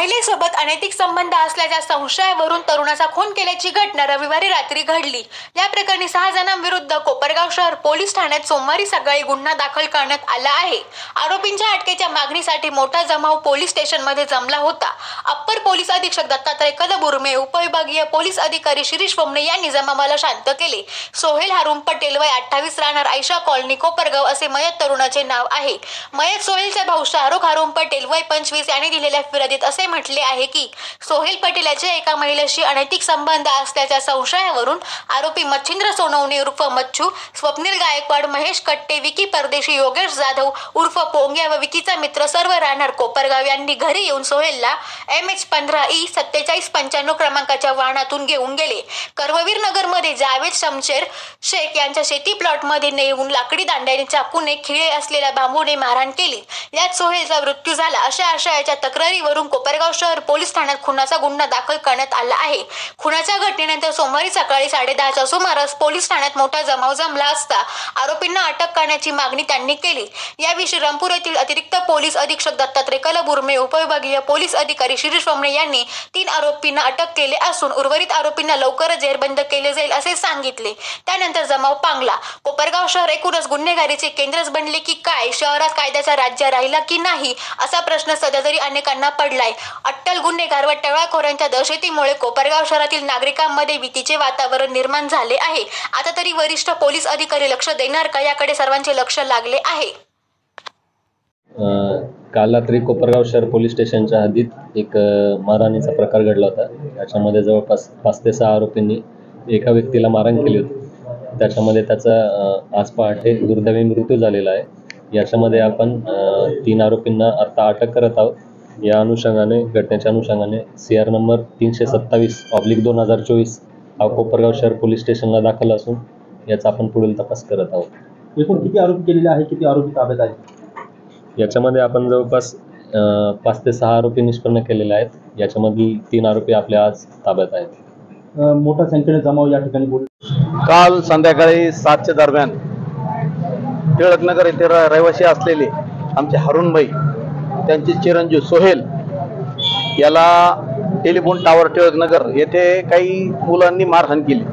महिलेसोबत अनैतिक संबंध असल्याच्या संशयावरून तरुणाचा खून केल्याची घटना रविवारी रात्री घडली। या प्रकरणी 6 जणांविरुद्ध कोपरगाव शहर पोलीस ठाण्यात सोमवारी सकाळी गुन्हा दाखल करण्यात आला आहे। आरोपींच्या अटकेच्या मागणीसाठी मोठा जमाव पोलीस स्टेशनमध्ये जमला होता। अप्पर पोलीस अधीक्षक दत्तात्रय कलबुर्मे, उपविभागीय पोलीस अधिकारी शिरीष बोमणे यांनी जमावाला शांत केले। सोहेल हारून पटेल, वय 28, राहणार आयशा कॉलनी, कोपरगाव असे मयत तरुणाचे नाव आहे। मयत सोहेलचा भाऊ शाहरुख हारून पटेल, वय 25 यांनी दिलेल्या फिर्यादीत असे म्हटले आहे की सोहेल पटेल याचे एका महिलेशी अनैतिक संबंध असल्याच्या संशयावरून आरोपी मच्छिंद्र सोनवणे उर्फ मच्छू, स्वप्नील गायकवाड, महेश कट्टे, विकी परदेशी, योगेश जाधव उर्फ पोंग्या व विकीचा मित्र सर्व राहणार कोपरगाव यांनी घरी येऊन सोहेलला MH15E 4795 क्रमांकाच्या वाहनातून घेऊन गेले। कर्मवीर नगरमध्ये जावेद शमशेर शेख यांच्या शेती प्लॉटमध्ये नेऊन लाकडी दांड्याने, चाकूने, खिळे असलेल्या बांबूने मारहाण केली। यात सोहेलचा मृत्यू झाला अशा आशयाच्या तक्रारीवरून कोपरगाव शहर पोलीस ठाण्यात खुनाचा गुन्हा दाखल करण्यात आला आहे। खुनाच्या घटनेनंतर सोमवारी सकाळी 10:30च्या सुमारास पोलीस ठाण्यात मोठा जमाव जमला असता आरोपींना अटक करण्याची मागणी त्यांनी केली। याविषयी रामपूर येथील अतिरिक्त पोलीस अधीक्षक दत्तात्रय कलबुर्मे, उपविभागीय पोलीस अधिकारी शिरीष बोमणे यांनी 3 आरोपींना अटक केले असून उर्वरित आरोपींना लवकरच जेरबंद केले जाईल असे सांगितले। त्यानंतर जमाव पांगला। कोपरगाव शहर एकूणच गुन्हेगारीचे केंद्रच बनले की काय? शहरात कायद्याचा राज्य राहिला की नाही असा प्रश्न सध्या तरी अनेकांना पडलाय। अट्टल गुन्हेगार व टवाळखोरांच्या दहशतीमुळे कोपरगाव शहरातील नागरिकांमध्ये भीतीचे वातावरण निर्माण झाले आहे। आता तरी वरिष्ठ पोलीस अधिकारी लक्ष देणार का, याकडे सर्वांचे लक्ष लागले आहे। काल रात्री कोपरगाव शहर पोलीस स्टेशनच्या हद्दीत एक मारहाणीचा प्रकार घडला होता। याच्यामध्ये जवळपास 5 ते 6 आरोपींनी एका व्यक्तीला मारहाण केली होती। त्याच्यामध्ये त्याचा आज पहाटे दुर्दैवी मृत्यू झालेला आहे। याच्यामध्ये आपण 3 आरोपींना आता अटक करत आहोत। या अनुषंगाने, घटनेच्या अनुषंगाने CR नंबर 327/2024 हा कोपरगाव शहर पोलीस स्टेशनला दाखल असून याचा आपण पुढील तपास करत आहोत। एकूण किती आरोपी केलेले आहे, किती आरोपी ताब्यात आहेत? याच्यामध्ये आपण जवळपास 5 ते 6 आरोपी निष्पन्न केलेले आहेत। याच्यामधील 3 आरोपी आपल्या आज ताब्यात आहेत। मोठ्या संख्येने जमाव या ठिकाणी काल संध्याकाळी 7च्या दरम्यान टिळकनगर येथे रहिवासी असलेले आमचे हरुणभाई, त्यांचे चिरंजीव सोहेल याला टेलिफोन टावर टिळकनगर येथे काही मुलांनी मारहाण केली।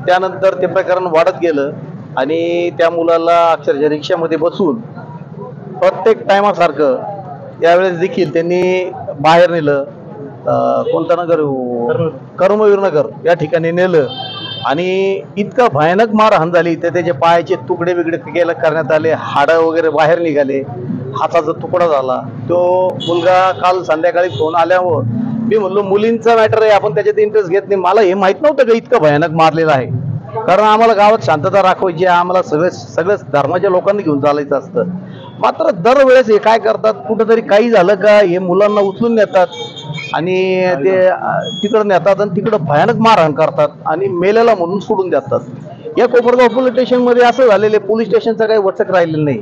त्यानंतर ते प्रकरण वाढत गेलं आणि त्या मुलाला अक्षरशः रिक्षामध्ये बसून प्रत्येक टायमासारखं यावेळेस देखील त्यांनी बाहेर नेलं। कोणतं नगर? कर्मवीर नगर या ठिकाणी नेलं आणि इतका भयानक मारहाण झाली तर त्याचे पायाचे तुकडे बिकडे करण्यात आले, हाडं वगैरे बाहेर निघाले, हाताचा तुकडा झाला। तो मुलगा काल संध्याकाळी फोन आल्यावर मी म्हणलो मुलींचा मॅटर आहे, आपण त्याच्यात इंटरेस्ट घेत नाही। मला हे माहित नव्हतं का इतकं भयानक मारलेलं आहे, कारण आम्हाला गावात शांतता राखवायची, आम्हाला सगळ्याच धर्माच्या लोकांनी घेऊन चालायचं असतं। मात्र दरवेळेस हे काय करतात, कुठंतरी काही झालं का हे मुलांना उचलून नेतात आणि ते तिकडं नेतात आणि तिकडं भयानक मारहाण करतात आणि मेलेला म्हणून सोडून देतात। या कोपरगाव पोलीस स्टेशनमध्ये असं झालेलं आहे, पोलीस स्टेशनचं काही वचक राहिलेलं नाही।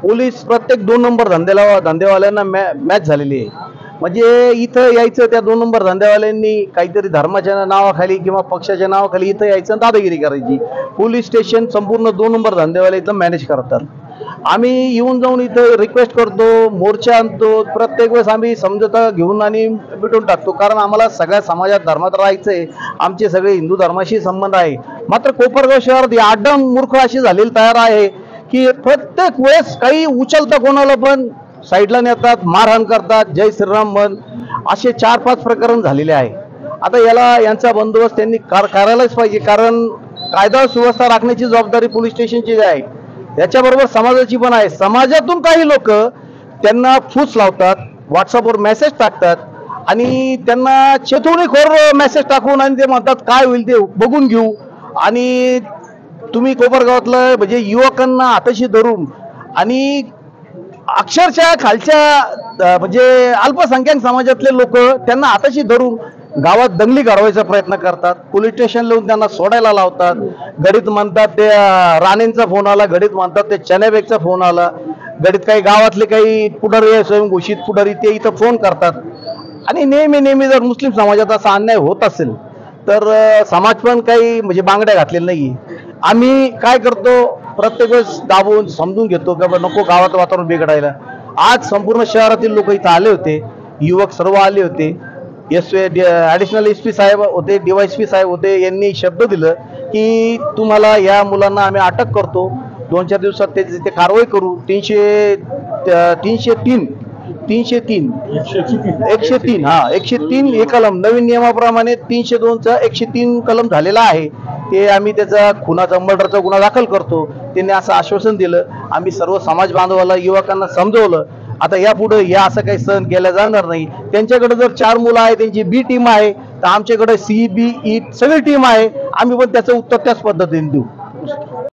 पोलीस प्रत्येक 2 नंबर धंदेवाल्यांना मॅच झालेली आहे। म्हणजे इथं यायचं, त्या 2 नंबर धंदेवाल्यांनी काहीतरी धर्माच्या नावाखाली किंवा पक्षाच्या नावाखाली इथं यायचं, दादागिरी करायची। पोलीस स्टेशन संपूर्ण 2 नंबर धंदेवाले इथं मॅनेज करतात। आम्ही येऊन जाऊन इथं रिक्वेस्ट करतो, मोर्चा आणतो, प्रत्येक वेळेस आम्ही समझोता घेऊन आणि मिटून टाकतो, कारण आम्हाला सगळ्या समाजात धर्मात राहायचंय, आमचे सगळे हिंदू धर्माशी संबंध आहे। मात्र कोपरगाव शहरात आडम मूर्ख अशी झालेली तयार आहे की प्रत्येक वेळेस काही उचलता कोणाला पण साईडला नेतात, मारहाण करतात, जय श्रीराम म्हण, असे 4-5 प्रकरण झालेले आहे। आता यांचा बंदोबस्त त्यांनी करायलाच पाहिजे, कारण कायदा सुव्यवस्था राखण्याची जबाबदारी पोलीस स्टेशनची आहे, त्याच्याबरोबर समाजाची पण आहे। समाजातून काही लोक त्यांना फूस लावतात, व्हॉट्सअपवर मेसेज टाकतात आणि त्यांना चेतवणीखोर मेसेज टाकून आणि ते म्हणतात काय होईल ते बघून घेऊ, आणि तुम्ही कोपरगावातलं म्हणजे युवकांना हाताशी धरून आणि अक्षरशः खालच्या म्हणजे अल्पसंख्याक समाजातले लोक त्यांना हाताशी धरून गावात दंगली घडवायचा प्रयत्न करतात। पोलीस स्टेशन लावून त्यांना सोडायला लावतात। घडीत म्हणतात ते राणेंचा फोन आला, घडीत म्हणतात ते चन्याबेगचा फोन आला, घडीत काही गावातले काही पुढारी, स्वयंघोषित पुढारी ते इथं फोन करतात। आणि नेहमी जर मुस्लिम समाजात असा अन्याय होत असेल तर समाज पण काही म्हणजे बांगड्या घातलेल्या नाही। आम्ही काय करतो, प्रत्येक वेळेस दाबून समजून घेतो की नको गावात वातावरण बिघडायला। आज संपूर्ण शहरातील लोक इथं आले होते युवक सर्व आले होते. ॲडिशनल एस पी साहेब होते, DYSP साहेब होते. यांनी शब्द दिलं की तुम्हाला या मुलांना आम्ही अटक करतो, 2-4 दिवसात ते कारवाई करू. 103 हे कलम नवीन नियमाप्रमाणे 302चा 103 कलम झालेला आहे. ते आम्ही त्याचा खुनाचा मर्डरचा गुन्हा दाखल करतो. त्यांनी असं आश्वासन दिलं. आम्ही सर्व समाज बांधवाला युवकांना समजवलं. आता यापुढे या असं काही सहन केलं जाणार नाही. त्यांच्याकडे जर 4 मुलं आहे, त्यांची B टीम आहे, तर आमच्याकडे CB, E सगळी टीम आहे. आम्ही पण त्याचं उत्तर त्याच पद्धतीने देऊ.